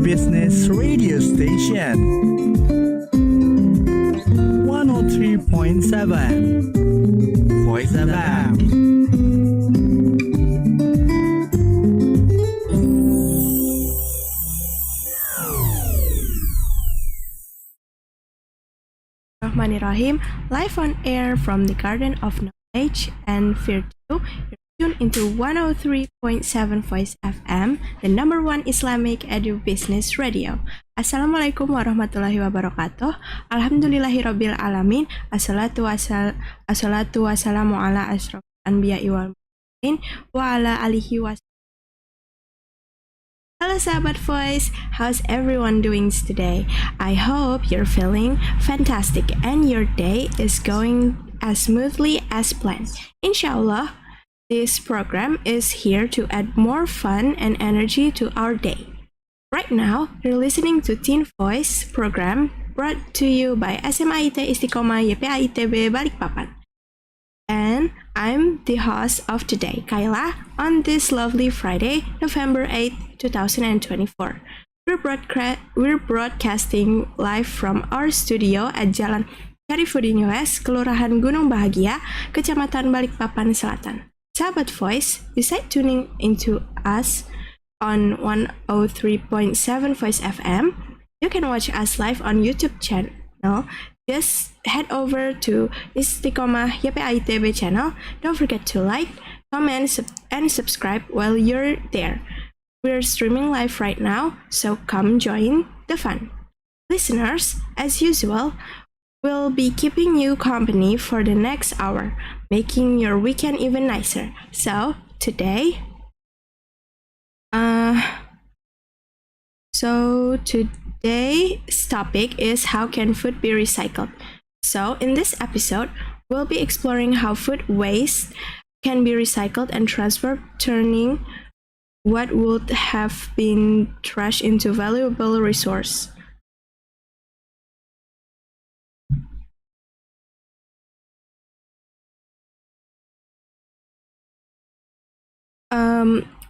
Edu-Business radio station 103.7 Voice FM. Rahim, live on air from the Garden of Knowledge and Virtue. You're tuned into 103.7 Voice FM, the number one Islamic Edu-Business radio. Assalamualaikum warahmatullahi wabarakatuh. Alhamdulillahirabbil alamin. Assalatu wassalamu ala asyrafil anbiya'i wal mursalin wa ala alihi wasallam. Hello Sahabat Voice, how's everyone doing today? I hope you're feeling fantastic and your day is going as smoothly as planned. Inshallah, this program is here to add more fun and energy to our day. Right now, you're listening to Teen Voice program brought to you by SMAIT, Istiqamah, YPAIT, Balikpapan. And I'm the host of today, Kayla, on this lovely Friday, November 8th, 2024. We're broadcasting live from our studio at Jalan Carifudin US, Kelurahan Gunung Bahagia, Kecamatan Balikpapan Selatan. Sahabat Voice, besides tuning into us on 103.7 Voice FM, you can watch us live on YouTube channel. Just head over to Istiqamah YPAIT channel. Don't forget to like, comment, and subscribe while you're there. We're streaming live right now, so come join the fun. Listeners, as usual, we'll be keeping you company for the next hour, making your weekend even nicer. So today's topic is how can food be recycled. So in this episode, we'll be exploring how food waste can be recycled and transferred, turning what would have been trash into valuable resource.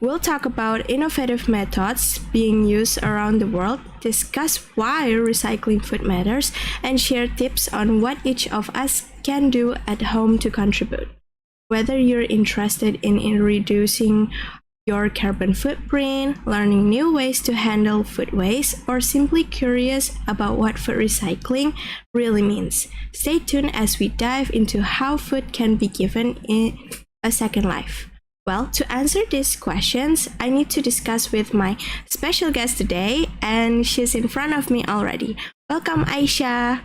We'll talk about innovative methods being used around the world, discuss why recycling food matters, and share tips on what each of us can do at home to contribute. Whether you're interested in reducing your carbon footprint, learning new ways to handle food waste, or simply curious about what food recycling really means, stay tuned as we dive into how food can be given a second life. Well, to answer these questions, I need to discuss with my special guest today, and she's in front of me already. Welcome, Aisyah.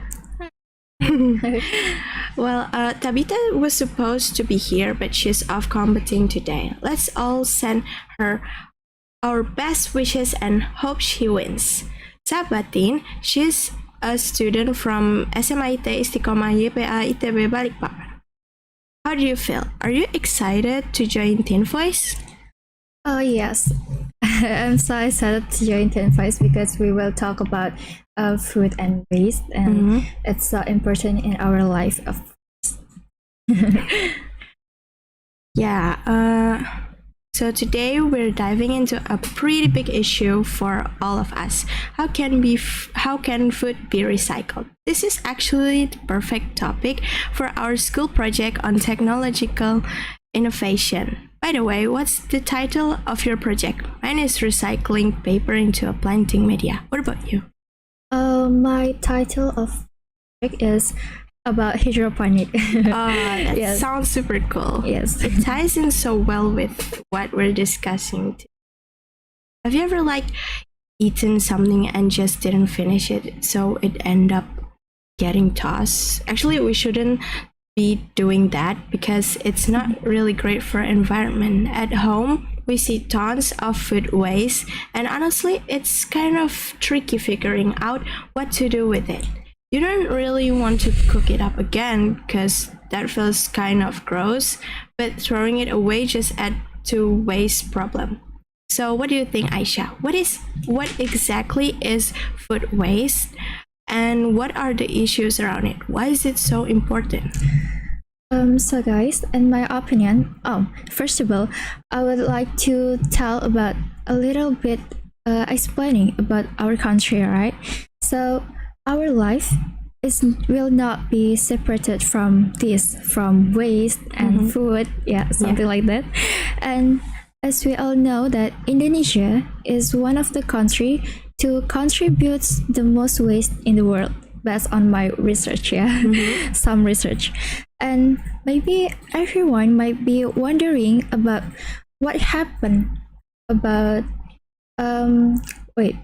Well, Tabitha was supposed to be here, but she's off competing today. Let's all send her our best wishes and hope she wins. Sahabatin, she's a student from SMAIT Istiqamah YPAIT Balikpapan. How do you feel? Are you excited to join Teen Voice? Oh yes, I'm so excited to join Teen Voice because we will talk about food and waste, and it's so important in our life. Of course. So today we're diving into a pretty big issue for all of us. How can food be recycled? This is actually the perfect topic for our school project on technological innovation. By the way, what's the title of your project? Mine is Recycling Paper into a Planting Media. What about you? My title of project is about hydroponic. That Yes. sounds super cool. Yes. It ties in so well with what we're discussing today. Have you ever eaten something and just didn't finish it, so it ended up getting tossed? Actually, we shouldn't be doing that because it's not really great for environment. At home, we see tons of food waste, and honestly, it's kind of tricky figuring out what to do with it. You don't really want to cook it up again because that feels kind of gross, but throwing it away just adds to waste problem. So what do you think, Aisyah? What exactly is food waste, and what are the issues around it? Why is it so important? So guys, in my opinion, first of all, I would like to tell about a little bit explaining about our country, right? So our life is will not be separated from this, from waste and food, something like that. And as we all know that Indonesia is one of the country to contribute the most waste in the world, based on my research, some research. And maybe everyone might be wondering about what happened about wait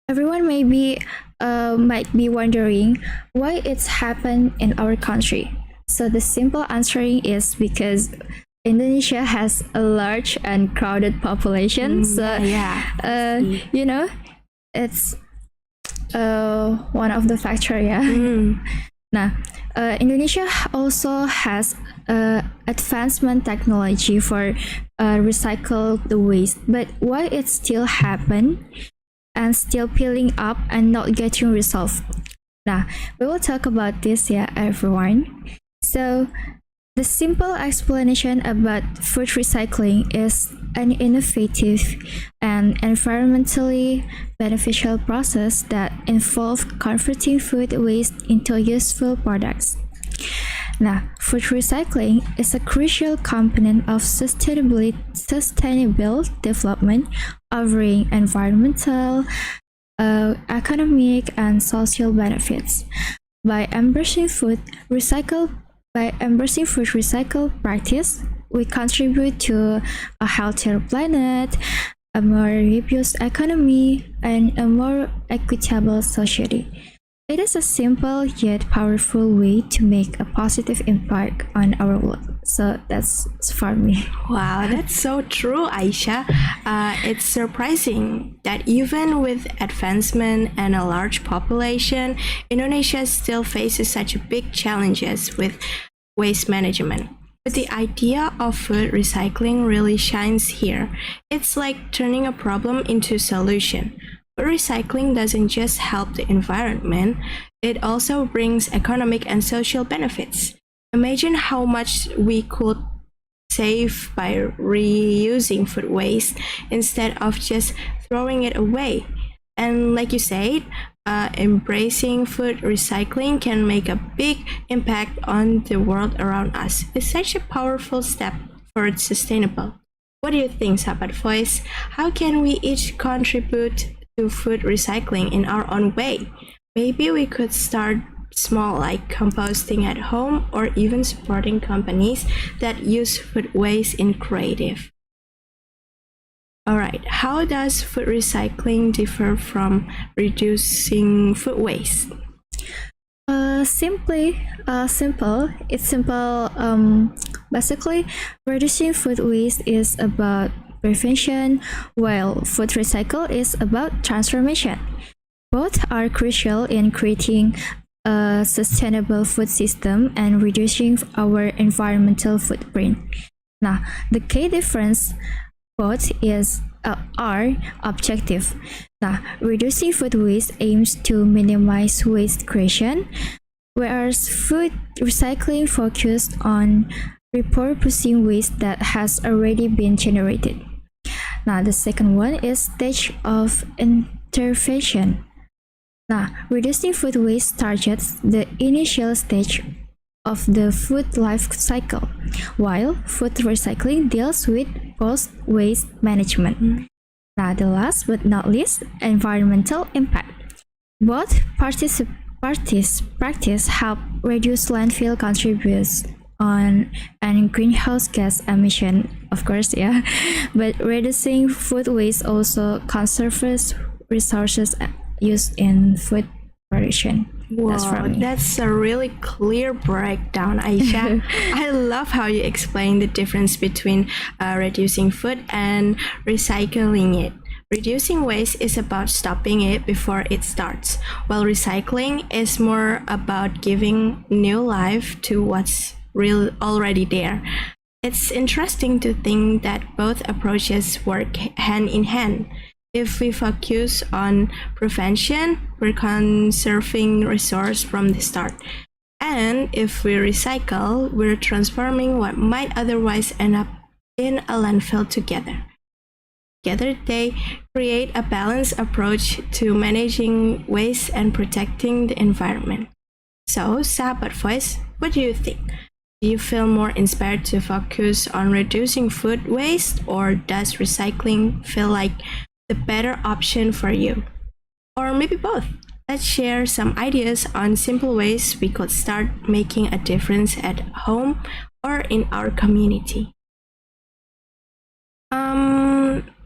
everyone might be wondering why it's happened in our country. So the simple answering is because Indonesia has a large and crowded population. You know, it's one of the factor, Now, Indonesia also has advancement technology for recycle the waste, but why it still happen and still peeling up and not getting resolved? Now, we will talk about this, everyone. So, the simple explanation about food recycling is an innovative and environmentally beneficial process that involves converting food waste into useful products. Now, food recycling is a crucial component of sustainable development, offering environmental, economic, and social benefits. By embracing food recycle practice, we contribute to a healthier planet, a more robust economy, and a more equitable society. It is a simple yet powerful way to make a positive impact on our world. So that's for me. Wow, that's so true, Aisyah. It's surprising that even with advancement and a large population, Indonesia still faces such big challenges with waste management. But the idea of food recycling really shines here. It's like turning a problem into a solution. But recycling doesn't just help the environment, it also brings economic and social benefits. Imagine how much we could save by reusing food waste instead of just throwing it away. And like you said, embracing food recycling can make a big impact on the world around us. It's such a powerful step for sustainable. What do you think, Sahabat Voice? How can we each contribute to food recycling in our own way? Maybe we could start small, like composting at home, or even supporting companies that use food waste in creative. Alright, how does food recycling differ from reducing food waste? Simple. It's simple. Basically, reducing food waste is about prevention, while food recycle is about transformation. Both are crucial in creating a sustainable food system and reducing our environmental footprint. Now, the key difference both are objective. Now, reducing food waste aims to minimize waste creation, whereas food recycling focuses on repurposing waste that has already been generated. Now, the second one is stage of intervention. Now, reducing food waste targets the initial stage of the food life cycle, while food recycling deals with post-waste management. Now, the last but not least, environmental impact. Both practice help reduce landfill contributes on and greenhouse gas emission, of course, but reducing food waste also conserves resources used in food production. Wow, that's a really clear breakdown, Aisyah. I love how you explain the difference between reducing food and recycling it. Reducing waste is about stopping it before it starts, while recycling is more about giving new life to what's already there. It's interesting to think that both approaches work hand in hand. If we focus on prevention, we're conserving resource from the start. And if we recycle, we're transforming what might otherwise end up in a landfill together. Together, they create a balanced approach to managing waste and protecting the environment. So, sahabat voice, what do you think? Do you feel more inspired to focus on reducing food waste, or does recycling feel like the better option for you? Or maybe both. Let's share some ideas on simple ways we could start making a difference at home or in our community.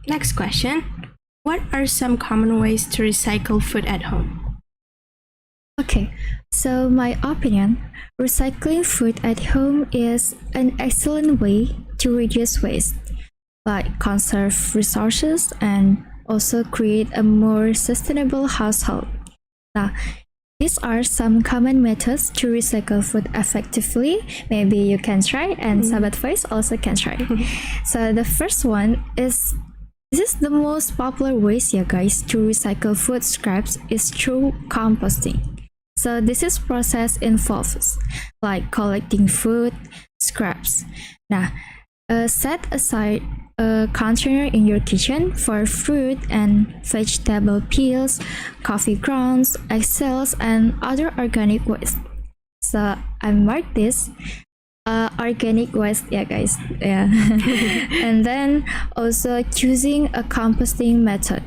Next question. What are some common ways to recycle food at home? Okay, so my opinion, recycling food at home is an excellent way to reduce waste, like conserve resources and also create a more sustainable household. Now, these are some common methods to recycle food effectively. Maybe you can try, and Sahabat Voice also can try. So the first one is, this is the most popular ways, yeah guys, to recycle food scraps is through composting. So this is process involves like collecting food scraps. Now, set aside a container in your kitchen for fruit and vegetable peels, coffee grounds, eggshells, and other organic waste. So I marked this organic waste, yeah guys, yeah. And then also choosing a composting method.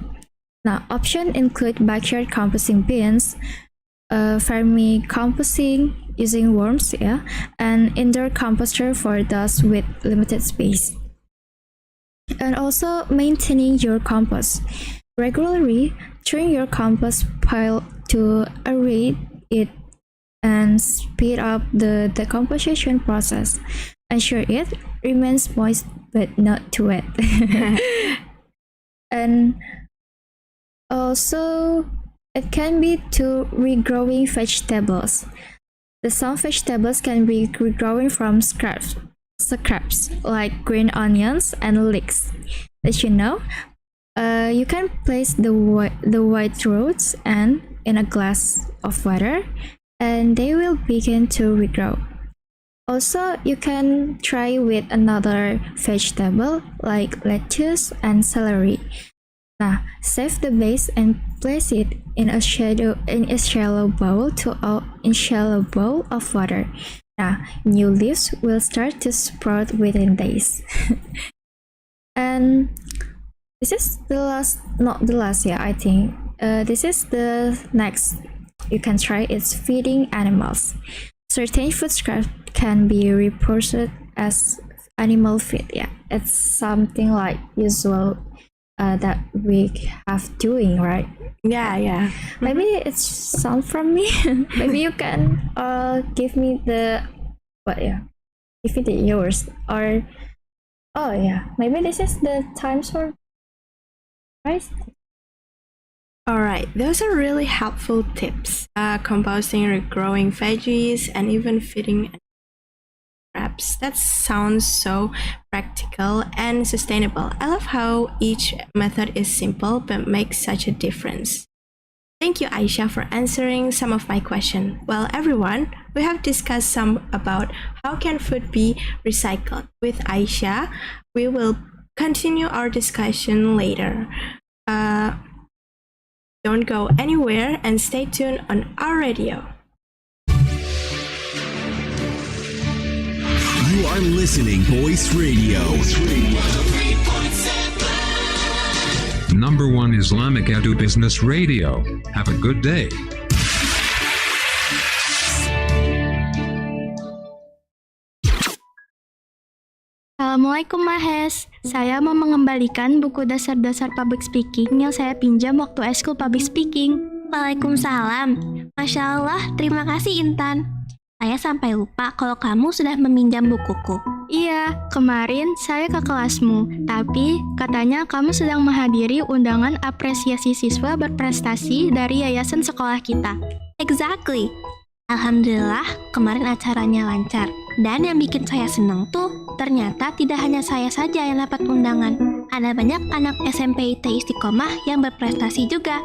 Now, options include backyard composting bins, vermicomposting using worms, yeah, and indoor composter for those with limited space. And also maintaining your compost. Regularly turn your compost pile to aerate it and speed up the decomposition process. Ensure it remains moist but not too wet. And also it can be to regrowing vegetables. Some vegetables can be regrowing from scraps like green onions and leeks. As you know, you can place the white roots and in a glass of water, and they will begin to regrow. Also, you can try with another vegetable like lettuce and celery. Now, save the base and place it in a shallow bowl of water. Now, new leaves will start to sprout within days. And this is not the last, yeah, I think. This is the next. You can try, it's feeding animals. Certain food scraps can be repurposed as animal feed. Yeah, it's something like usual that we have doing, right? Yeah. Maybe it's some from me. Maybe you can give me the give me the yours, or maybe this is the time for rice. Alright, those are really helpful tips. Composting, regrowing veggies, and even feeding scraps. That sounds so practical and sustainable. I love how each method is simple but makes such a difference. Thank you, Aisyah, for answering some of my questions. Well, everyone, we have discussed some about how can food be recycled. With Aisyah, we will continue our discussion later. Don't go anywhere and stay tuned on our radio. You are listening Voice Radio. Number 1 Islamic Edu-Business Radio. Have a good day. Assalamualaikum Mahes, saya mau mengembalikan buku dasar-dasar public speaking yang saya pinjam waktu eskul public speaking. Waalaikumsalam. Masya Allah, terima kasih Intan. Saya sampai lupa kalau kamu sudah meminjam bukuku. Iya, kemarin saya ke kelasmu, tapi katanya kamu sedang menghadiri undangan apresiasi siswa berprestasi dari yayasan sekolah kita. Exactly. Alhamdulillah, kemarin acaranya lancar. Dan yang bikin saya senang tuh, ternyata tidak hanya saya saja yang dapat undangan. Ada banyak anak SMAIT Istiqamah yang berprestasi juga,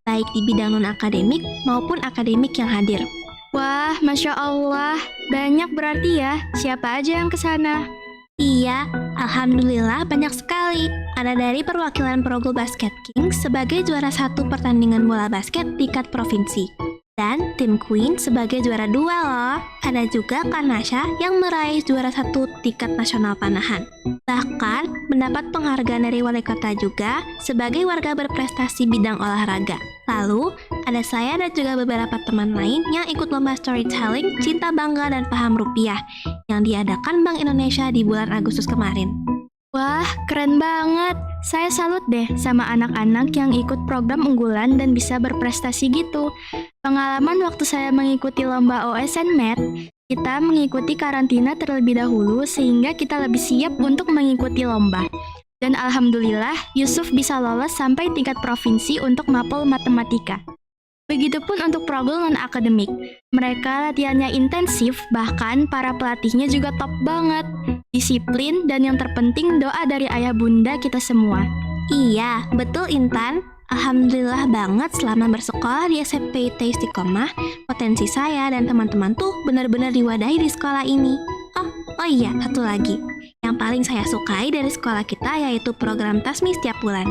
baik di bidang non-akademik maupun akademik yang hadir. Wah, Masya Allah, banyak berarti ya. Siapa aja yang kesana? Iya, Alhamdulillah banyak sekali. ada dari perwakilan Progul Basket King sebagai juara 1 pertandingan bola basket tingkat provinsi. Dan tim Queen sebagai juara 2 loh. Ada juga Kak Nasya yang meraih juara 1 tingkat nasional panahan. Bahkan mendapat penghargaan dari wali kota juga sebagai warga berprestasi bidang olahraga. Lalu ada saya dan juga beberapa teman lain yang ikut lomba storytelling Cinta Bangga dan Paham Rupiah yang diadakan Bank Indonesia di bulan Agustus kemarin. Wah, keren banget. Saya salut deh sama anak-anak yang ikut program unggulan dan bisa berprestasi gitu. Pengalaman waktu saya mengikuti lomba OSN Med, kita mengikuti karantina terlebih dahulu sehingga kita lebih siap untuk mengikuti lomba. Dan alhamdulillah, Yusuf bisa lolos sampai tingkat provinsi untuk mapel matematika. Begitupun untuk Progul non-akademik. Mereka latihannya intensif, bahkan para pelatihnya juga top banget. Disiplin, dan yang terpenting doa dari ayah bunda kita semua. Iya, betul Intan. Alhamdulillah banget selama bersekolah di SMAIT Istiqamah, potensi saya dan teman-teman tuh benar-benar diwadahi di sekolah ini. Oh iya, satu lagi. Yang paling saya sukai dari sekolah kita yaitu program Tasmi setiap bulan.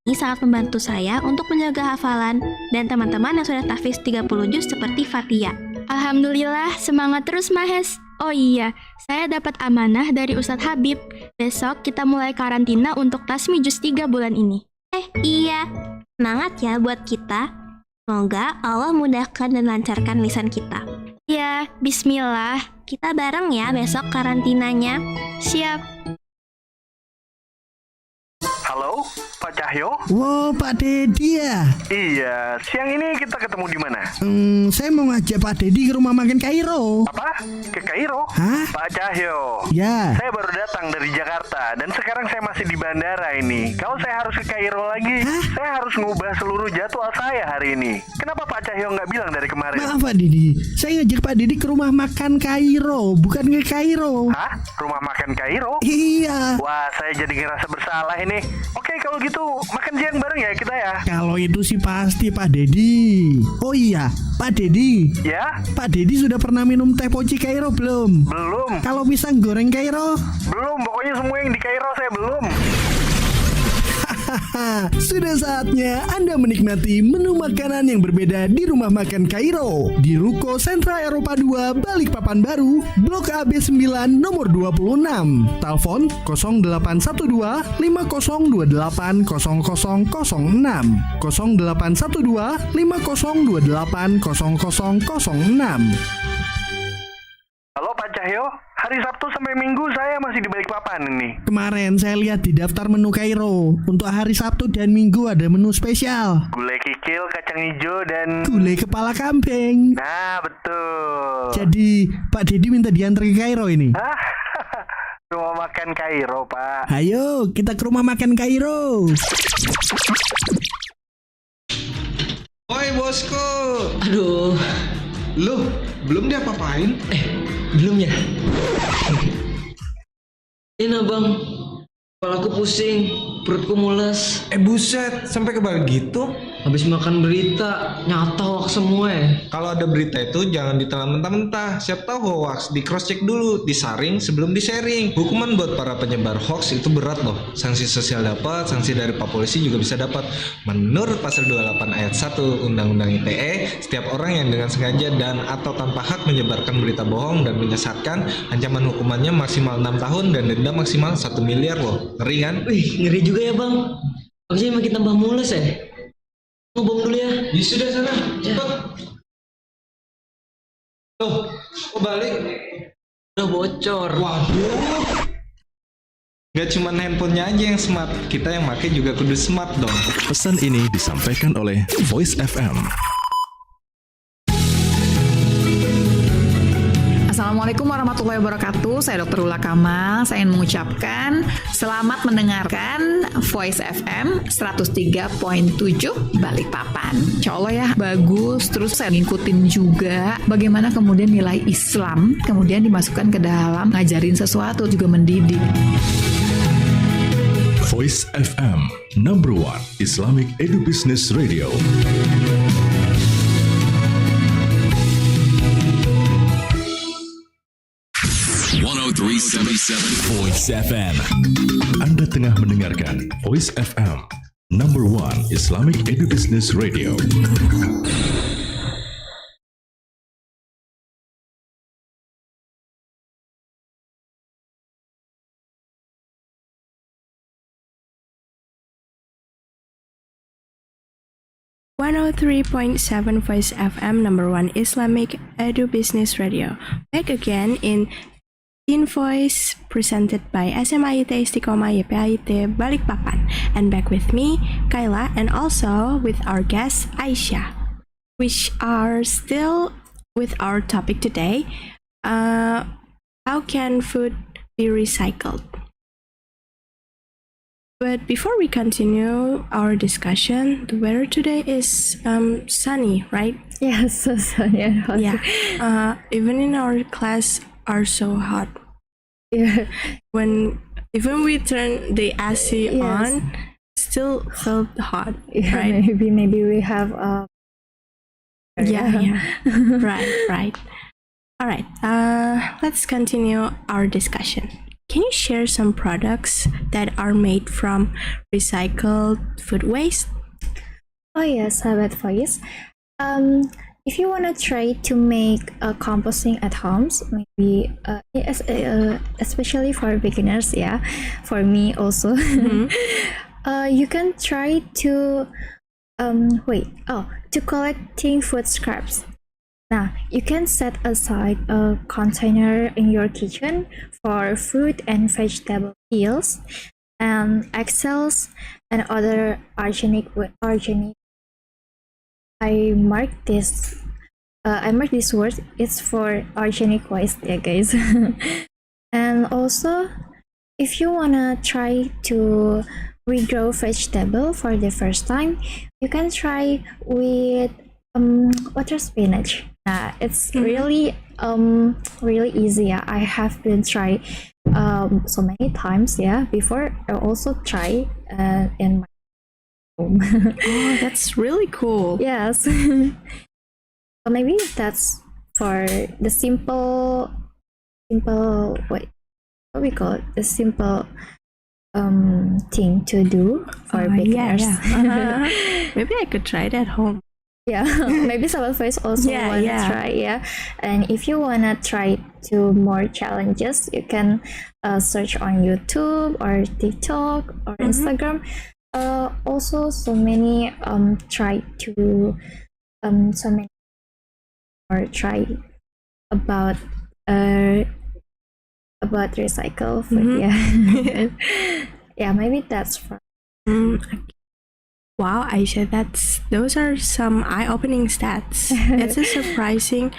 Ini sangat membantu saya untuk menjaga hafalan dan teman-teman yang sudah tahfiz 30 juz seperti Fatia. Alhamdulillah, semangat terus Mahes. Oh iya, saya dapat amanah dari Ustadz Habib. Besok kita mulai karantina untuk tasmi juz 3 bulan ini. Iya, semangat ya buat kita. Semoga Allah mudahkan dan lancarkan lisan kita. Ya, bismillah. Kita bareng ya besok karantinanya. Siap. Halo, Pak Cahyo? Wow, Pak Dedi ya? Iya, siang ini kita ketemu di mana? Saya mau ngajak Pak Dedi ke rumah makan Kairo. Apa? Ke Kairo? Hah? Pak Cahyo? Ya. Saya baru datang dari Jakarta dan sekarang saya masih di bandara ini. Kalau saya harus ke Kairo lagi, saya harus ngubah seluruh jadwal saya hari ini. Kenapa Pak Cahyo nggak bilang dari kemarin? Maaf Pak Dedi, saya ngajak Pak Dedi ke rumah makan Kairo, bukan ke Kairo. Hah? Rumah makan Kairo? Iya. Wah, saya jadi ngerasa bersalah ini. Oke, kalau gitu makan siang bareng ya kita ya. Kalau itu sih pasti Pak Dedi. Oh iya, Pak Dedi. Ya? Pak Dedi sudah pernah minum teh poci Kairo belum? Belum. Kalau pisang goreng Kairo? Belum, pokoknya semua yang di Kairo saya belum. Sudah saatnya Anda menikmati menu makanan yang berbeda di rumah makan Kairo di Ruko Sentra Eropa 2 Balikpapan Baru, Blok AB9 nomor 26. Telepon 0812 5028 0006 0812 5028 0006. Halo Pak Cahyo, hari Sabtu sampai Minggu saya masih di Balikpapan ini. Kemarin saya lihat di daftar menu Kairo, untuk hari Sabtu dan Minggu ada menu spesial. Gulai kikil, kacang hijau, dan Gulai kepala kambing. Nah, betul. Jadi Pak Dedi minta diantar ke Kairo ini. Hah? Rumah makan Kairo, Pak. Ayo kita ke rumah makan Kairo. Oi bosku. Aduh. Loh, belum diapa-apain? Belum ya? Ini bang, kepalaku pusing, perutku mules. Buset, sampai kebal gitu? Habis makan berita, nyata hoax semua ya. Kalau ada berita itu jangan ditelan mentah-mentah. Siap tahu hoax, di cross check dulu, disaring sebelum di-sharing. Hukuman buat para penyebar hoax itu berat loh. Sanksi sosial dapat, sanksi dari Pak Polisi juga bisa dapat. Menurut pasal 28 ayat 1 Undang-Undang ITE, setiap orang yang dengan sengaja dan atau tanpa hak menyebarkan berita bohong dan menyesatkan, ancaman hukumannya maksimal 6 tahun dan denda maksimal 1 miliar loh. Ngeri kan? Wih, ngeri juga ya bang. Harusnya makin tambah mules ya. Ngobong dulu ya. Ya sudah sana, cepet. Tuh, kok balik? Udah bocor. Waduh. Gak cuma handphonenya aja yang smart, kita yang pakai juga kudu smart dong. Pesan ini disampaikan oleh Voice FM. Assalamualaikum warahmatullahi wabarakatuh. Saya Dr. Ula Kamal. Saya ingin mengucapkan selamat mendengarkan Voice FM 103.7 Balikpapan. Insya Allah ya bagus. Terus saya ngikutin juga bagaimana kemudian nilai Islam kemudian dimasukkan ke dalam ngajarin sesuatu, juga mendidik. Voice FM, number 1 Islamic Edu-Business Radio. 103.7 Voice FM. Anda tengah mendengarkan Voice FM, number one Islamic Edu-Business Radio. .7 Voice FM, number one Islamic Edu-Business Radio. Back again in Teen Voice, presented by SMAIT, Istiqamah, YPAIT, Balikpapan. And back with me, Kayla, and also with our guest, Aisyah, which are still with our topic today. How can food be recycled? But before we continue our discussion, the weather today is sunny, right? Yes, so sunny and hot. Yeah. Even in our class are so hot. Yeah. When even we turn the AC on, still felt hot, right? Maybe we have Yeah. Right. All right. Let's continue our discussion. Can you share some products that are made from recycled food waste? Oh yes, I have advice. If you want to try to make composting at homes, maybe especially for beginners, for me also, you can try to collecting food scraps. Now, you can set aside a container in your kitchen for fruit and vegetable peels and eggshells and other organic. I mark this word. It's for organic waste, guys. And also, if you wanna try to regrow vegetable for the first time, you can try with water spinach. It's really easy. I have been try so many times before. I also try in my home. Oh, that's really cool. Yes. So maybe that's for the simple what we call it, the simple thing to do for beginners. Maybe I could try it at home. Maybe some of us also want to try. And if you want to try to more challenges, you can search on YouTube or TikTok or Instagram. Also, so many try to so many or try about recycle food. Maybe that's for Wow, Aisyah, those are some eye-opening stats. It's surprising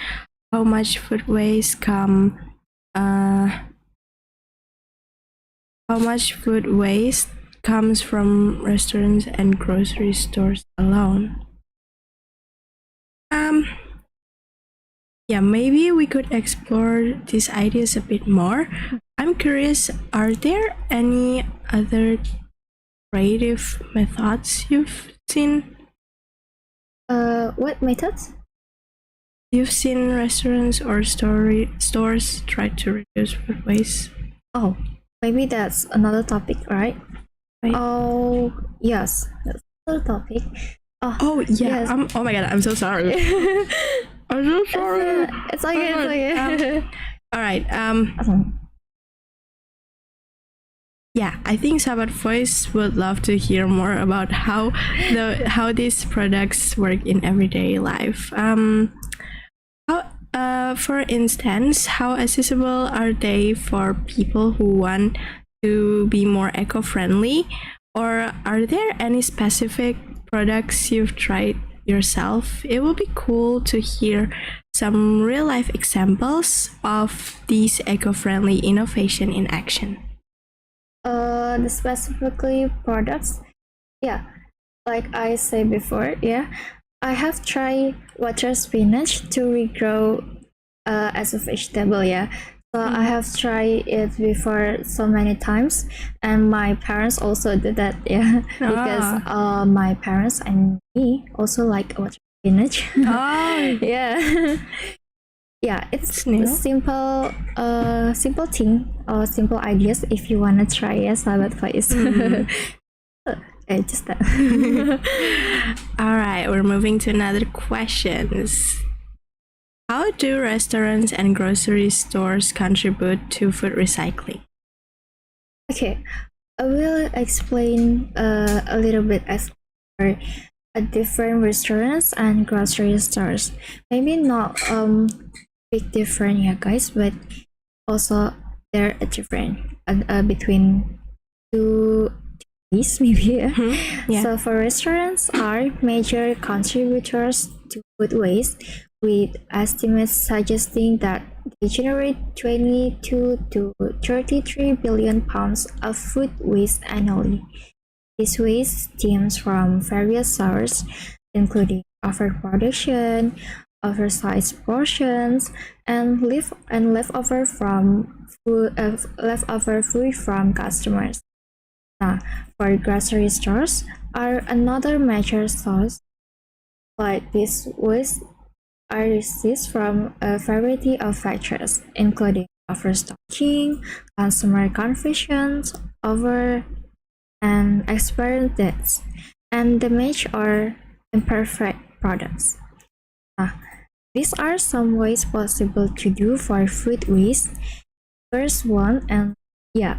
how much food waste comes from restaurants and grocery stores alone. Maybe we could explore these ideas a bit more. I'm curious, are there any other creative methods you've seen? What methods? You've seen restaurants or stores try to reduce food waste? Oh, maybe that's another topic, right? Oh, yes, that's another topic. Oh yeah. Yes. Oh my god, I'm so sorry. I'm so sorry. It's okay. All right. Yeah, I think Sahabat Voice would love to hear more about how these products work in everyday life. For instance, how accessible are they for people who want to be more eco-friendly? Or are there any specific products you've tried yourself? It would be cool to hear some real-life examples of these eco-friendly innovation in action. The specifically products, like I said before, I have tried water spinach to regrow as a vegetable. So I have tried it before so many times, and my parents also did that. Because my parents and me also like water spinach. yeah, it's new. simple thing or simple ideas if you wanna try ya, sahabat Faiz. Just that. All right, we're moving to another questions. How do restaurants and grocery stores contribute to food recycling? Okay, I will explain a little bit as for different restaurants and grocery stores. Maybe not big different, yeah, guys, but also they're different between two ways, maybe. Yeah. So for restaurants are major contributors to food waste, with estimates suggesting that they generate 22 to 33 billion pounds of food waste annually. This waste stems from various sources, including overproduction, oversized portions, and leftover food from customers. Now, for grocery stores are another major source. Like this waste are received from a variety of factors, including overstocking, consumer confusions, and expired dates, and damaged or imperfect products. These are some ways possible to do for food waste. First one, and yeah,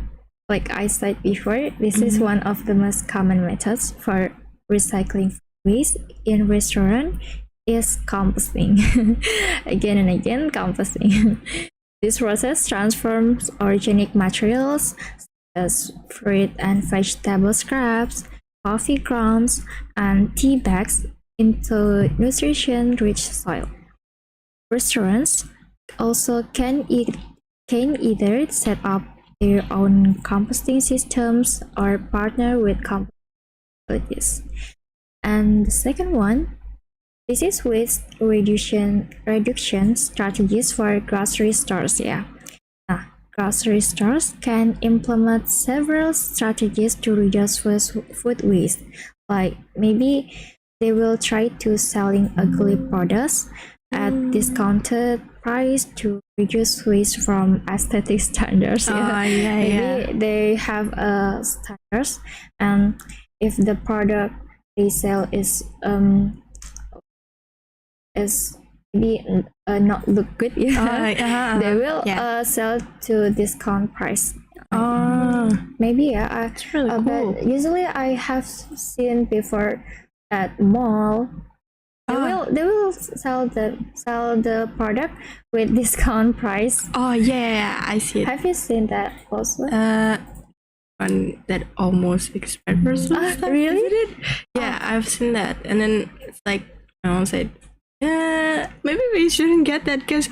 like I said before, this is one of the most common methods for recycling food waste in restaurant is composting. Again and again, composting. This process transforms organic materials as fruit and vegetable scraps, coffee grounds, and tea bags into nutrition-rich soil. Restaurants also can either set up their own composting systems or partner with composting facilities. And the second one, this is waste reduction strategies for grocery stores. Yeah. Grocery stores can implement several strategies to reduce food waste. Like maybe they will try to selling ugly products at discounted price to reduce waste from aesthetic standards. Maybe they have standards, and if the product they sell is maybe not look good, they will sell to discount price. Maybe It's really cool. But usually I have seen before at mall they will sell the product with discount price. I see it. Have you seen that also? One that almost expired or something. Really? Yeah, I've seen that, and then it's like I said, maybe we shouldn't get that because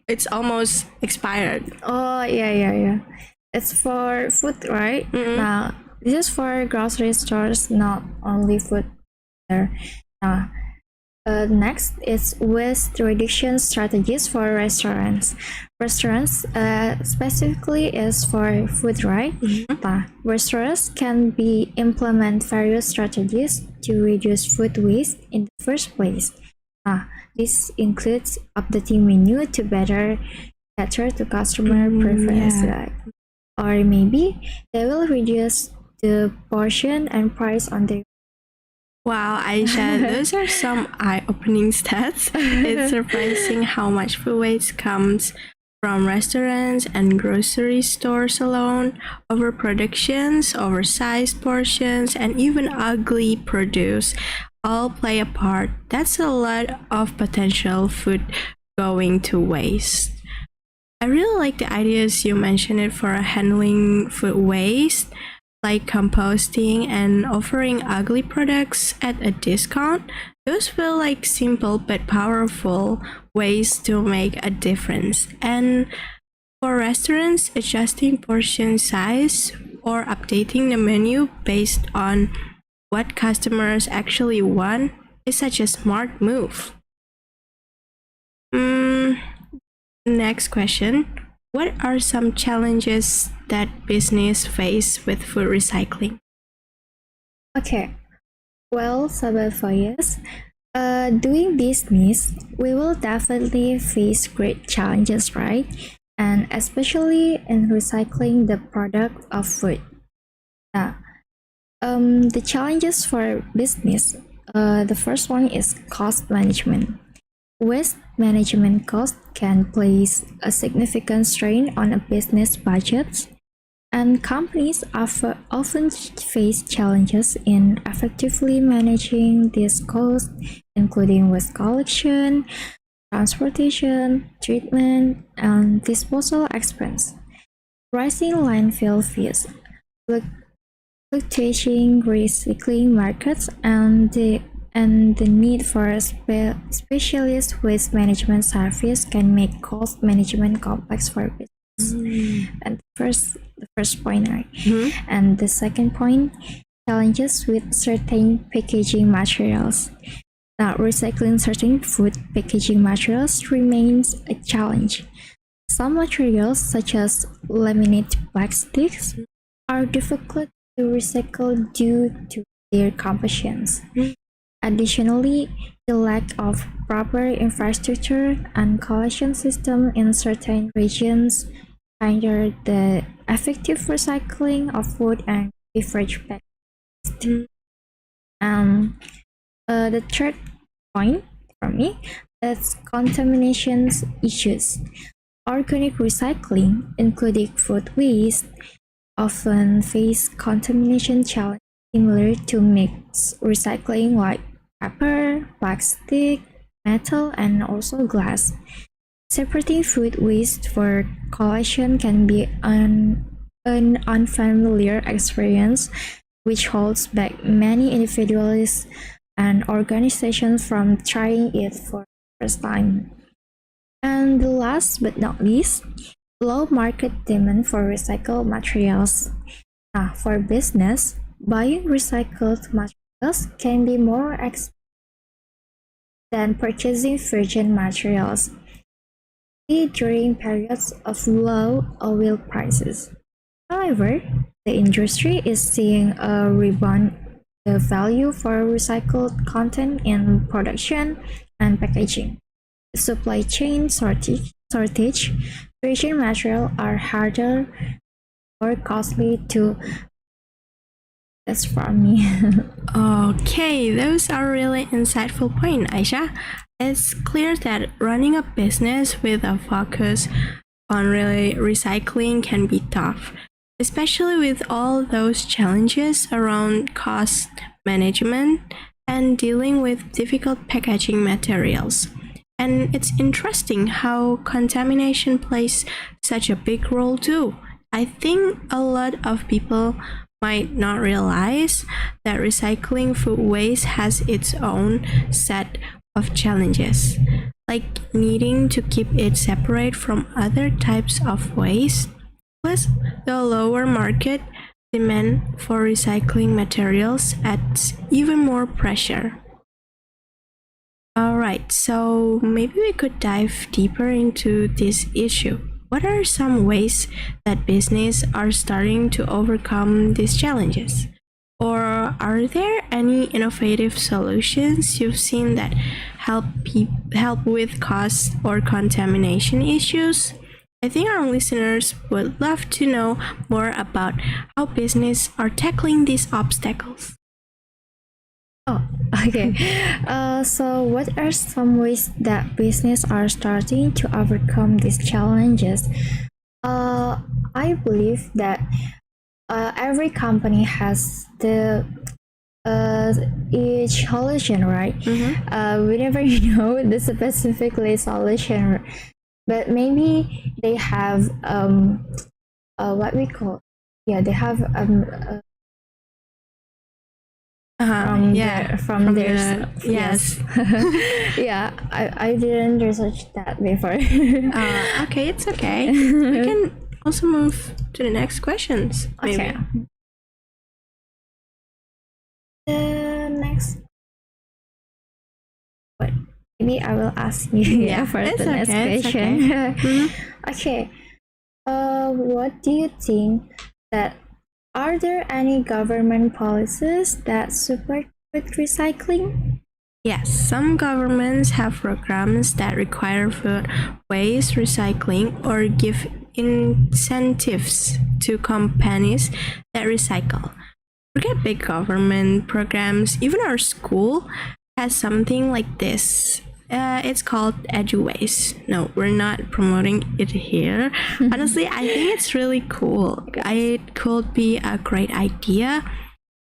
it's almost expired. Yeah. It's for food, right? Now this is for grocery stores, not only food. Next is waste reduction strategies for restaurants. Restaurants specifically is for food, right? Restaurants can implement various strategies to reduce food waste in the first place. This includes updating menu to better cater to customer preference. Or maybe they will reduce the portion and price on their. Wow, Aisyah, those are some eye-opening stats. It's surprising how much food waste comes from restaurants and grocery stores alone. Overproductions, oversized portions, and even ugly produce all play a part. That's a lot of potential food going to waste. I really like the ideas you mentioned it for handling food waste, like composting and offering ugly products at a discount. Those feel like simple but powerful ways to make a difference. And for restaurants, adjusting portion size or updating the menu based on what customers actually want is such a smart move. Next question. What are some challenges that business face with food recycling? Okay, well, Sahabat Faiz, doing business, we will definitely face great challenges, right? And especially in recycling the product of food. Now, the challenges for business. The first one is cost management. Waste management cost can place a significant strain on a business budget, and companies often face challenges in effectively managing these costs, including waste collection, transportation, treatment, and disposal expense. Rising landfill fees, fluctuating recycling markets, and the need for a specialist waste management service can make cost management complex for business. And the first point, right? And the second point, challenges with certain packaging materials. Now, recycling certain food packaging materials remains a challenge. Some materials, such as laminate plastics, are difficult to recycle due to their compositions. Additionally, the lack of proper infrastructure and collection system in certain regions hinder the effective recycling of food and beverage packaging. The third point for me is contamination issues. Organic recycling, including food waste, often face contamination challenges similar to mixed recycling like paper, plastic, metal, and also glass. Separating food waste for collection can be an unfamiliar experience, which holds back many individuals and organizations from trying it for the first time. And the last but not least, low market demand for recycled materials. For business, buying recycled materials can be more expensive than purchasing virgin materials during periods of low oil prices. However, the industry is seeing a rebound in the value for recycled content in production and packaging. The supply chain shortage, virgin materials are harder, more costly to. That's from me. Okay, those are really insightful points, Aisyah. It's clear that running a business with a focus on really recycling can be tough, especially with all those challenges around cost management and dealing with difficult packaging materials. And it's interesting how contamination plays such a big role too. I think a lot of people might not realize that recycling food waste has its own set of challenges, like needing to keep it separate from other types of waste. Plus, the lower market demand for recycling materials adds even more pressure. Alright, so maybe we could dive deeper into this issue. What are some ways that business are starting to overcome these challenges? Or are there any innovative solutions you've seen that help with cost or contamination issues? I think our listeners would love to know more about how business are tackling these obstacles. Oh, okay. So what are some ways that business are starting to overcome these challenges? I believe that every company has the each solution, right? We never know the specifically solution, but maybe they have what we call they have from their yes. Yeah, I didn't research that before. Okay, it's okay. We can also move to the next questions. Maybe. Okay. The next, maybe I will ask you for the next question. Okay. Okay. What do you think that are there any government policies that support food recycling? Yes, some governments have programs that require food waste recycling or give incentives to companies that recycle. Forget big government programs, even our school has something like this. It's called Edu-Waste. No, we're not promoting it here. Honestly, I think it's really cool. It could be a great idea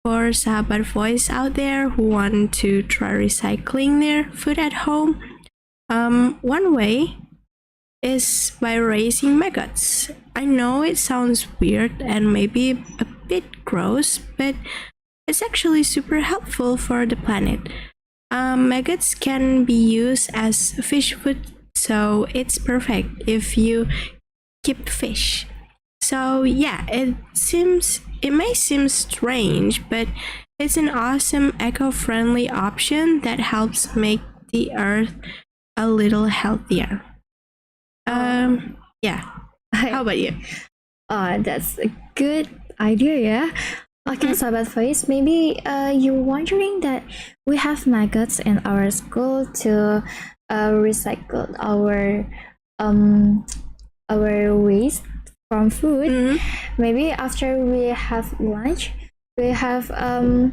for sahabat voice out there who want to try recycling their food at home. One way is by raising maggots. I know it sounds weird and maybe a bit gross, but it's actually super helpful for the planet. Maggots can be used as fish food, so it's perfect if you keep fish. So yeah, it may seem strange, but it's an awesome eco-friendly option that helps make the earth a little healthier. Yeah. How about you? That's a good idea, yeah. Okay, Sahabat Voice, maybe you're wondering that we have maggots in our school to recycle our waste from food. Maybe after we have lunch, we have a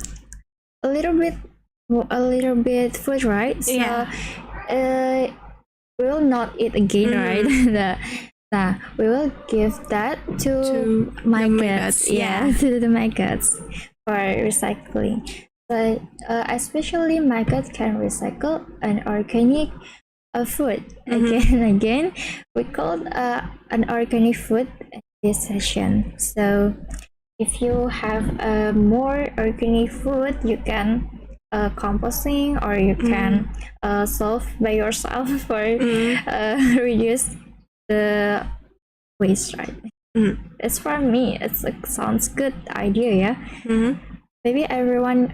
little bit food, right? So we will not eat again, right? We will give that to maggots, to the maggots for recycling. But especially maggots can recycle an organic food. Again, we called an organic food in this session. So if you have more organic food, you can composting, or you can solve by yourself for reduce the waste, right? It's for me, it's a sounds good idea, yeah. Maybe everyone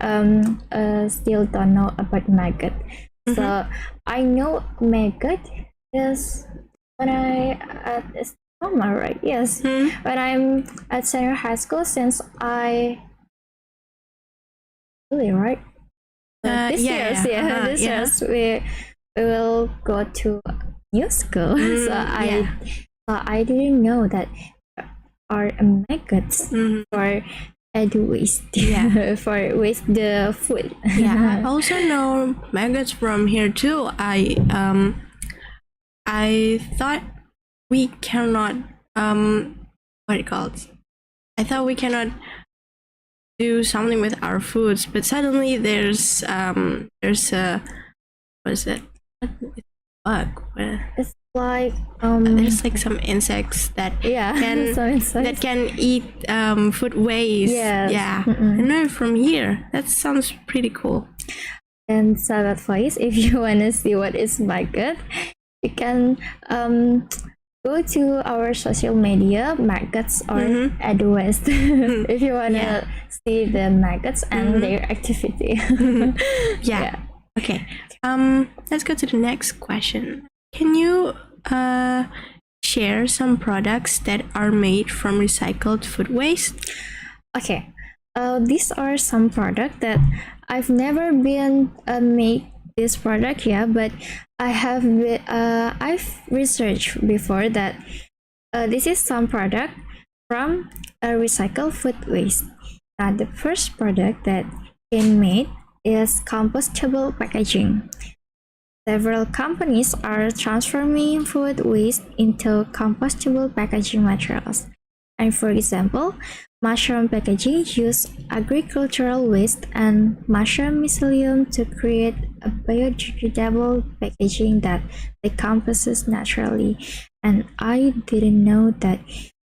still don't know about maggot. So I know maggot is when I at Istiqamah, right? Yes, when I'm at senior high school, since I really right. This year we will go to new school. So I didn't know that are maggots for waste. For waste the food. I also know maggots from here too. I thought we cannot what it called? I thought we cannot do something with our foods, but suddenly there's a what is it? Bug. It's like there's like some insects that that can eat food waste. I know from here. That sounds pretty cool. And Sahabat Voice, if you wanna see what is maggot, you can go to our social media, maggots or Edu-Waste, if you wanna see the maggots and their activity. Okay. Let's go to the next question. Can you share some products that are made from recycled food waste? Okay. These are some products that I've never been made this product, but I've researched before that this is some product from a recycled food waste. The first product that can made is compostable packaging. Several companies are transforming food waste into compostable packaging materials. And for example, mushroom packaging use agricultural waste and mushroom mycelium to create a biodegradable packaging that decomposes naturally. And I didn't know that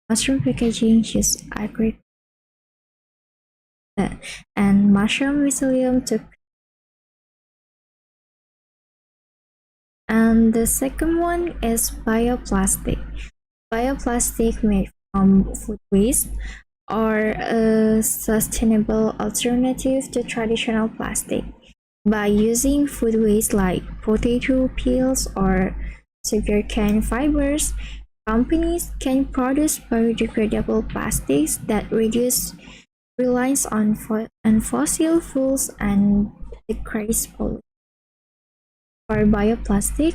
mushroom packaging use agricultural and mushroom mycelium to. And the second one is bioplastic. Bioplastic made from food waste are a sustainable alternative to traditional plastic. By using food waste like potato peels or sugarcane fibers, companies can produce biodegradable plastics that reduce reliance on fossil fuels and decrease pollution. for bioplastic,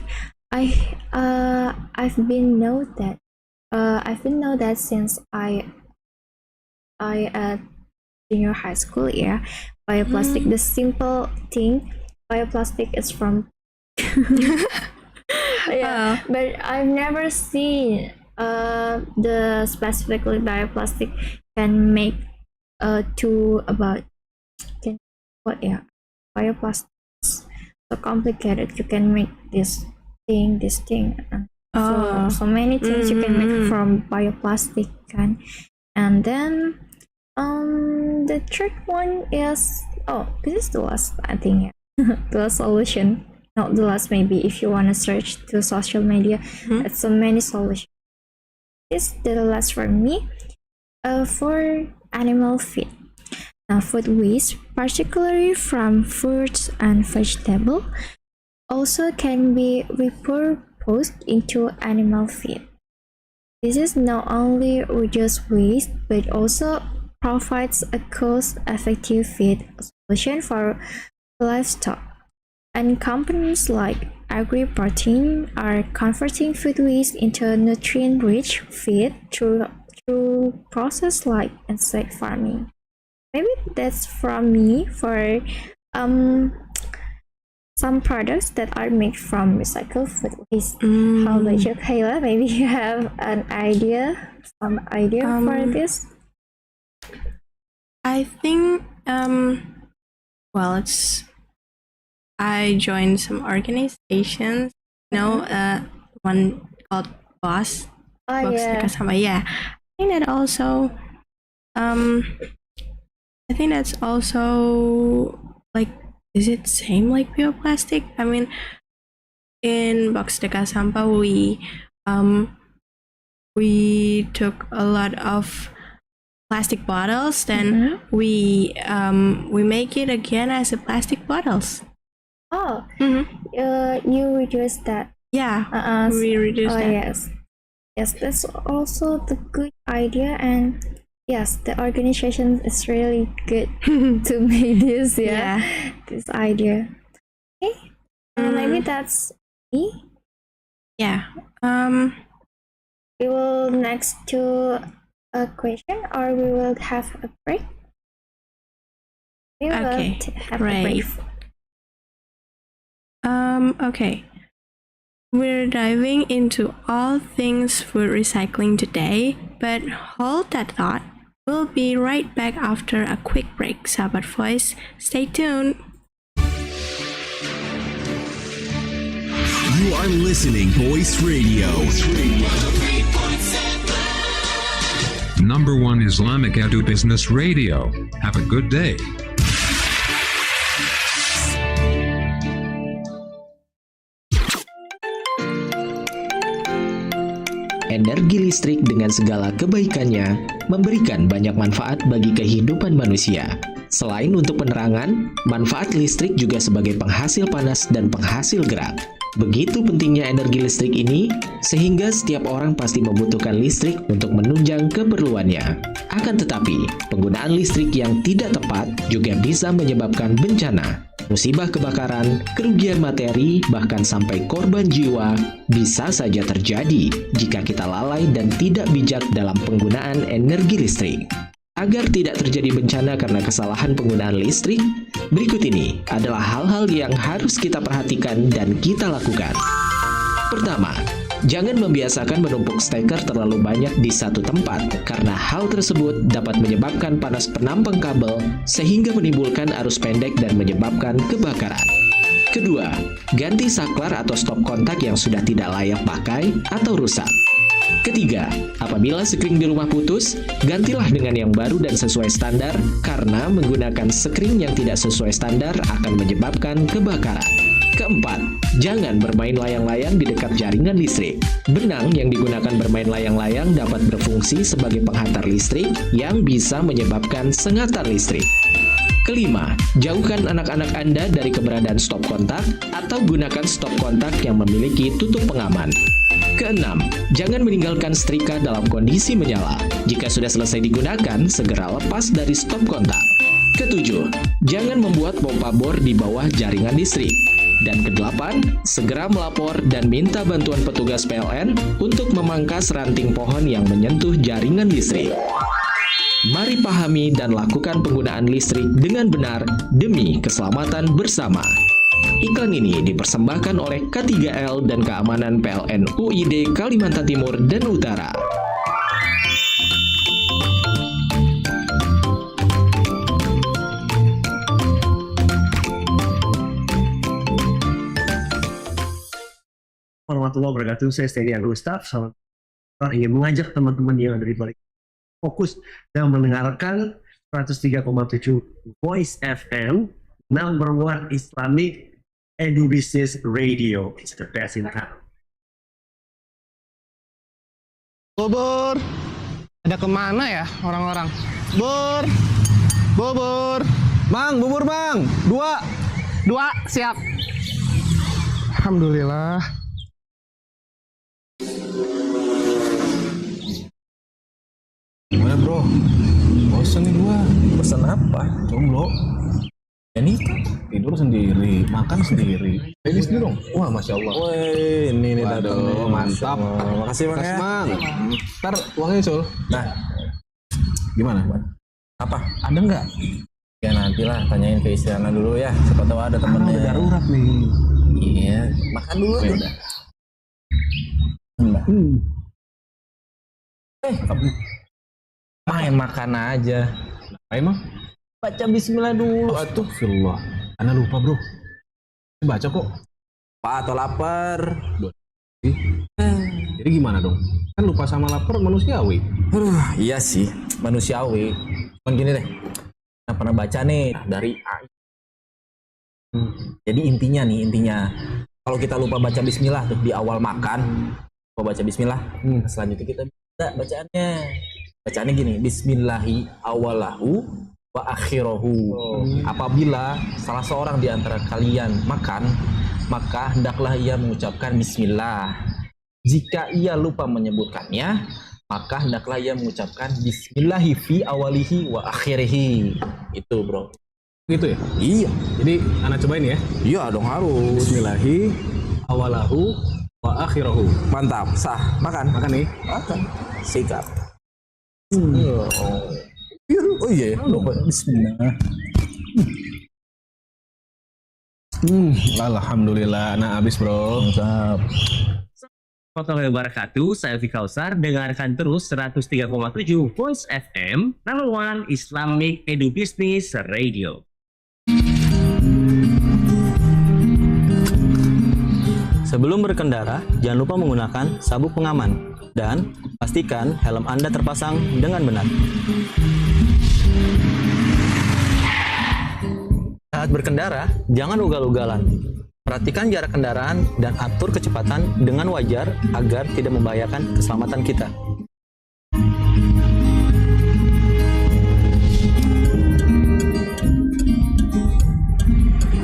I've been know that since I at junior high school. Yeah, bioplastic. The simple thing, bioplastic is from. Yeah, but I've never seen the specifically bioplastic can make bioplastic is so complicated. You can make this thing, and so many things you can make from bioplastic, kan. And then the third one is this is the last, I think. Yeah. The last solution, not the last, maybe if you want to search to social media. It's so many solutions. This is the last for me. For animal feed. Now, food waste, particularly from fruits and vegetables, also can be repurposed into animal feed. This is not only reduce waste, but also provides a cost-effective feed solution for livestock. And companies like AgriProtein are converting food waste into nutrient-rich feed through process like insect farming. Maybe that's from me for some products that are made from recycled food waste. How about you, Kayla? Maybe you have some idea for this? I think I joined some organizations, one called Box Dekat Sama. Yeah, I think that's also like, is it same like bioplastic? I mean, in Box Dekat Sampah we took a lot of plastic bottles, then we make it again as a plastic bottles. You reduce that. Yeah, we reduce that. Yes, that's also the good idea, and yes, the organization is really good to make this. This idea. Okay, maybe that's me. Yeah. We will next to a question, or we will have a break. We will have a break. Okay. We're diving into all things food recycling today, but hold that thought. We'll be right back after a quick break. Sahabat Voice, stay tuned. You are listening Voice Radio. Number 1 Islamic Edu-Business Radio. Have a good day. Energi listrik dengan segala kebaikannya memberikan banyak manfaat bagi kehidupan manusia. Selain untuk penerangan, manfaat listrik juga sebagai penghasil panas dan penghasil gerak. Begitu pentingnya energi listrik ini, sehingga setiap orang pasti membutuhkan listrik untuk menunjang keperluannya. Akan tetapi, penggunaan listrik yang tidak tepat juga bisa menyebabkan bencana. Musibah kebakaran, kerugian materi, bahkan sampai korban jiwa bisa saja terjadi jika kita lalai dan tidak bijak dalam penggunaan energi listrik. Agar tidak terjadi bencana karena kesalahan penggunaan listrik, berikut ini adalah hal-hal yang harus kita perhatikan dan kita lakukan. Pertama, jangan membiasakan menumpuk steker terlalu banyak di satu tempat, karena hal tersebut dapat menyebabkan panas penampang kabel sehingga menimbulkan arus pendek dan menyebabkan kebakaran. Kedua, ganti saklar atau stop kontak yang sudah tidak layak pakai atau rusak. Ketiga, apabila sekring di rumah putus, gantilah dengan yang baru dan sesuai standar, karena menggunakan sekring yang tidak sesuai standar akan menyebabkan kebakaran. Keempat, jangan bermain layang-layang di dekat jaringan listrik. Benang yang digunakan bermain layang-layang dapat berfungsi sebagai penghantar listrik yang bisa menyebabkan sengatan listrik. Kelima, jauhkan anak-anak Anda dari keberadaan stop kontak atau gunakan stop kontak yang memiliki tutup pengaman. Keenam, jangan meninggalkan setrika dalam kondisi menyala. Jika sudah selesai digunakan, segera lepas dari stop kontak. Ketujuh, jangan membuat pompa bor di bawah jaringan listrik. Dan ke-8, segera melapor dan minta bantuan petugas PLN untuk memangkas ranting pohon yang menyentuh jaringan listrik. Mari pahami dan lakukan penggunaan listrik dengan benar demi keselamatan bersama. Iklan ini dipersembahkan oleh K3L dan Keamanan PLN UID Kalimantan Timur dan Utara. Warahmatullahi wabarakatuh. Saya Steny Agustaf. Saya ingin mengajak teman-teman yang ada di balik fokus dan mendengarkan 103,7 Voice FM, number one Islamic Edu-Business Radio. It's the best in town. Bubur, ada kemana ya orang-orang? Bubur, Bang, bubur Bang, dua, siap. Alhamdulillah. Gimana bro? Bosan nih gua. Bosan apa? Jomblo. Ya nikah, tidur sendiri, makan sendiri. Ini sendiri dong. Wah, masya Allah. Woi, ini Waduh, mantap. Makasih bang ya. Bang. Ntar uangnya Sul. Nah, gimana bang? Apa? Ada nggak? Ya nantilah tanyain ke Siaran dulu ya. Siapa tahu ada temennya. Udah darurat nih. Iya, makan dulu. Ya udah. Main makan aja. Emang? Baca bismillah dulu. Astagfirullah. Ana lupa bro. Baca kok. Pak atau lapar. Jadi gimana dong? Kan lupa sama lapar manusiawi. Iya sih, manusiawi. Cuman gini deh. Nah, pernah baca nih dari Aisyah. Jadi intinya kalau kita lupa baca bismillah tuh di awal makan, lupa baca bismillah, selanjutnya kita bisa bacaannya. Bacaannya gini, bismillahi awalahu wa akhirahu. Apabila salah seorang di antara kalian makan, maka hendaklah ia mengucapkan bismillah. Jika ia lupa menyebutkannya, maka hendaklah ia mengucapkan bismillahi fi awalihi wa akhirihi. Itu bro. Gitu ya? Iya. Jadi anak cobain ya? Iya dong harus. Bismillahi awalahu wa akhirahu. Mantap, sah. Makan. Makan nih. Makan. Sikap. Oh iya, lupa bismillah. Alhamdulillah, nah habis bro. Mantap. Warahmatullahi wabarakatuh, saya Kausar. Dengarkan terus 103,7 Voice FM, number one Islamic Edu-Business Radio. Sebelum berkendara, jangan lupa menggunakan sabuk pengaman dan pastikan helm Anda terpasang dengan benar. Saat berkendara, jangan ugal-ugalan. Perhatikan jarak kendaraan dan atur kecepatan dengan wajar agar tidak membahayakan keselamatan kita.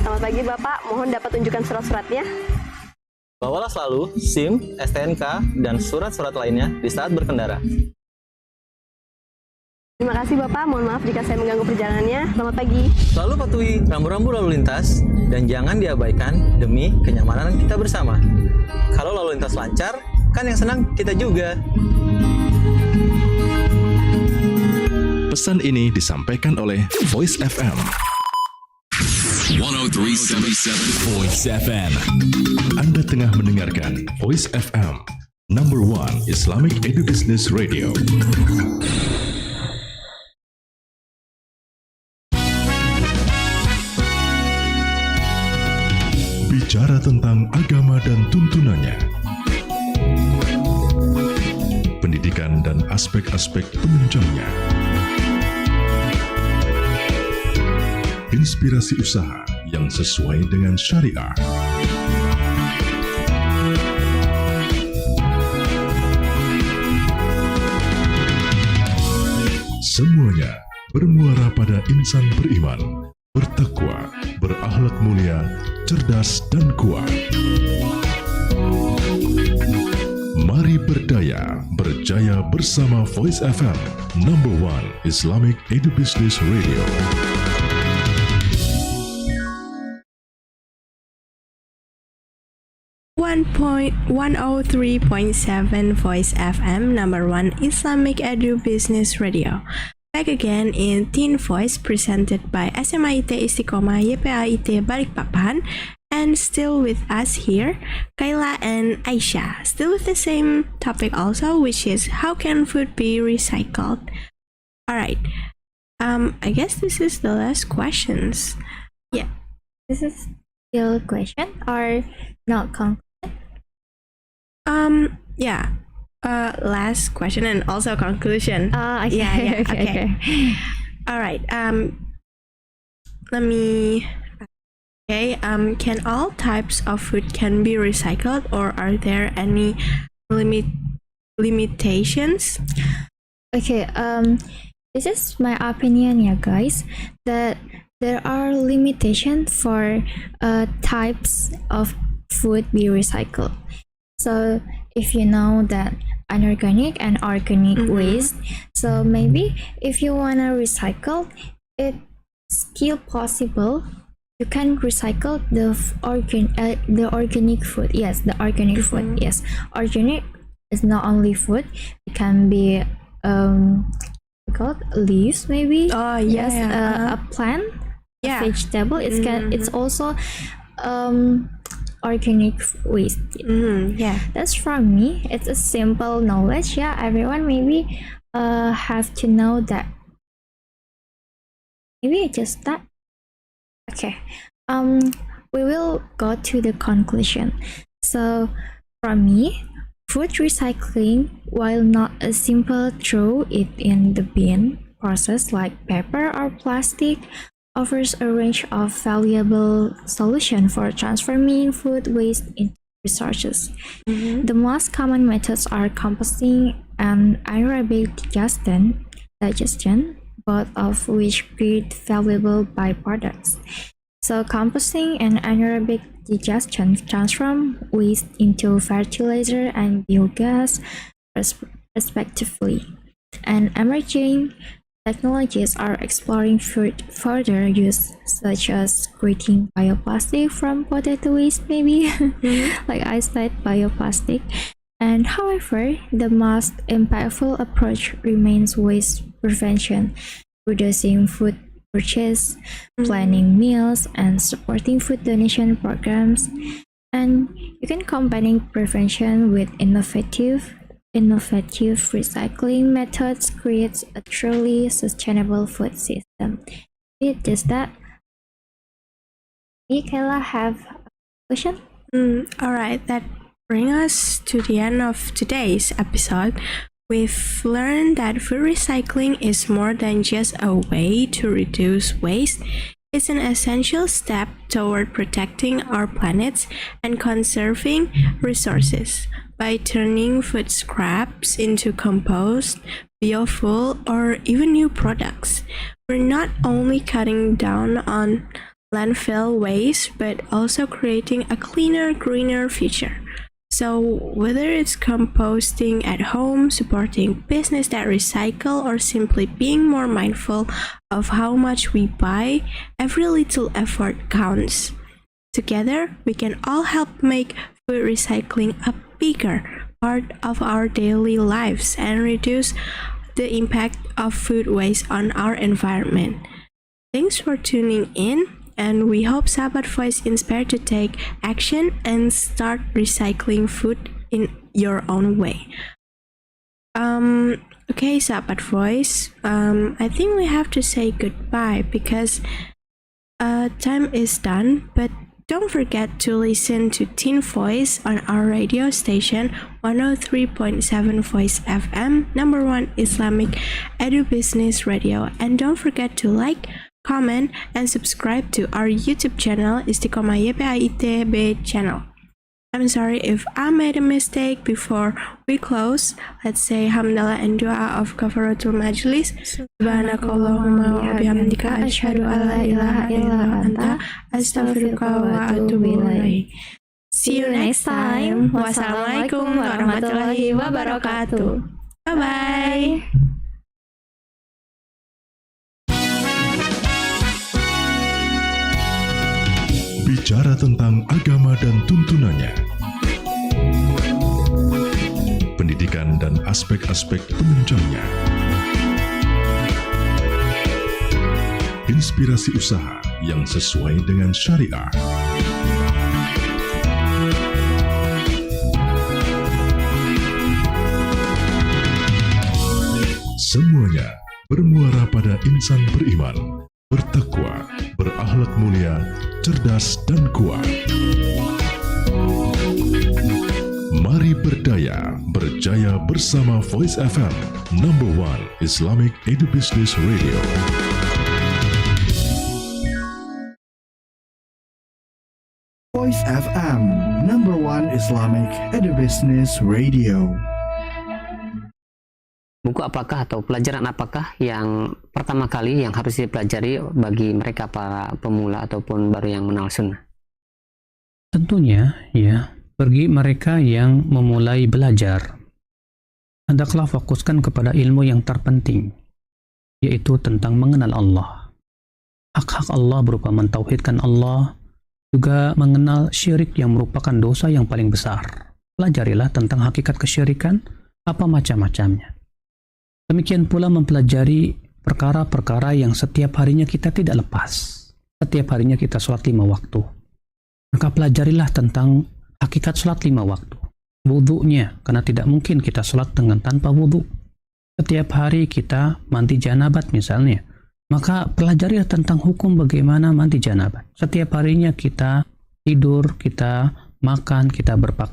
Selamat pagi Bapak, mohon dapat tunjukkan surat-suratnya. Bawalah selalu SIM, STNK, dan surat-surat lainnya di saat berkendara. Terima kasih Bapak, mohon maaf jika saya mengganggu perjalanannya. Selamat pagi. Selalu patuhi rambu-rambu lalu lintas dan jangan diabaikan demi kenyamanan kita bersama. Kalau lalu lintas lancar, kan yang senang kita juga. Pesan ini disampaikan oleh Voice FM. 103.77 Voice FM. Anda tengah mendengarkan Voice FM, number one Islamic Edu-Business Radio. Bicara tentang agama dan tuntunannya, pendidikan dan aspek-aspek penunjangnya, inspirasi usaha yang sesuai dengan syariah, semuanya bermuara pada insan beriman, bertakwa, berakhlak mulia, cerdas dan kuat. Mari berdaya, berjaya bersama Voice FM, number one Islamic Edu-Business Radio. 103.7 Voice FM, number one Islamic Edu-Business Radio. Back again in Teen Voice presented by SMAIT Istiqamah YPAIT Balikpapan. And still with us here, Kayla and Aisyah. Still with the same topic also, which is how can food be recycled? Alright, I guess this is the last questions. Yeah. This is still a question or not conclusion? Yeah. Last question and also conclusion. Okay. Yeah, okay. Alright, let me... Okay, can all types of food can be recycled, or are there any limitations? Okay, this is my opinion, yeah, guys, that there are limitations for types of food be recycled. So if you know that inorganic and organic waste, so maybe if you wanna recycle, it's still possible. You can recycle the organic food. Yes, the organic food. Yes, organic is not only food. It can be called leaves maybe. Oh yeah. Yes, a plant, a vegetable. It's also organic waste. Yeah, that's from me. It's a simple knowledge. Yeah, everyone maybe have to know that. Maybe just that. Okay, we will go to the conclusion. So, from me, food recycling, while not a simple throw it in the bin process like paper or plastic, offers a range of valuable solutions for transforming food waste into resources. The most common methods are composting and anaerobic digestion, both of which create valuable byproducts. So composting and anaerobic digestion transform waste into fertilizer and biogas respectively. And emerging technologies are exploring further use, such as creating bioplastic from potato waste maybe, like I said, bioplastic. And however, the most impactful approach remains waste prevention, reducing food purchase, planning meals, and supporting food donation programs. And you can combining prevention with innovative recycling methods creates a truly sustainable food system. It is that. Kayla have a question? Alright, that brings us to the end of today's episode. We've learned that food recycling is more than just a way to reduce waste. It's an essential step toward protecting our planet and conserving resources. By turning food scraps into compost, biofuel, or even new products, we're not only cutting down on landfill waste, but also creating a cleaner, greener future. So whether it's composting at home, supporting business that recycle, or simply being more mindful of how much we buy, every little effort counts. Together, we can all help make food recycling a bigger part of our daily lives and reduce the impact of food waste on our environment. Thanks for tuning in. And we hope Sahabat Voice inspired to take action and start recycling food in your own way. Okay, Sahabat Voice, I think we have to say goodbye because time is done, but don't forget to listen to Teen Voice on our radio station 103.7 Voice FM, number one Islamic Edu-Business Radio. And don't forget to like, comment, and subscribe to our YouTube channel, Istiqamah YPAIT channel. I'm sorry if I made a mistake before we close. Let's say hamdalah and dua of kafaratul majlis. Subhanakallahumma wa bihamdika asyhadu an la ilaha illa anta astaghfiruka wa atubu ilaik. See you next time. Wassalamualaikum warahmatullahi wabarakatuh. Bye bye. Bicara tentang agama dan tuntunannya, pendidikan dan aspek-aspek penunjangnya. Inspirasi usaha yang sesuai dengan syariah. Semuanya bermuara pada insan beriman, bertakwa, berakhlak mulia, cerdas dan kuat. Mari berdaya, berjaya bersama Voice FM, #1 Islamic Edu-Business Radio. Voice FM, #1 Islamic Edu-Business Radio. Buku apakah atau pelajaran apakah yang pertama kali yang harus dipelajari bagi mereka para pemula ataupun baru yang mengenal sunnah? Tentunya, ya, bagi mereka yang memulai belajar, hendaklah fokuskan kepada ilmu yang terpenting, yaitu tentang mengenal Allah. Hak-hak Allah berupa mentauhidkan Allah, juga mengenal syirik yang merupakan dosa yang paling besar. Pelajarilah tentang hakikat kesyirikan, apa macam-macamnya. Demikian pula mempelajari perkara-perkara yang setiap harinya kita tidak lepas. Setiap harinya kita sholat 5 waktu. Maka pelajarilah tentang hakikat sholat 5 waktu. Wudhunya, karena tidak mungkin kita sholat dengan tanpa wudhu. Setiap hari kita mandi janabat misalnya. Maka pelajarilah tentang hukum bagaimana mandi janabat. Setiap harinya kita tidur, kita makan, kita berpakaian.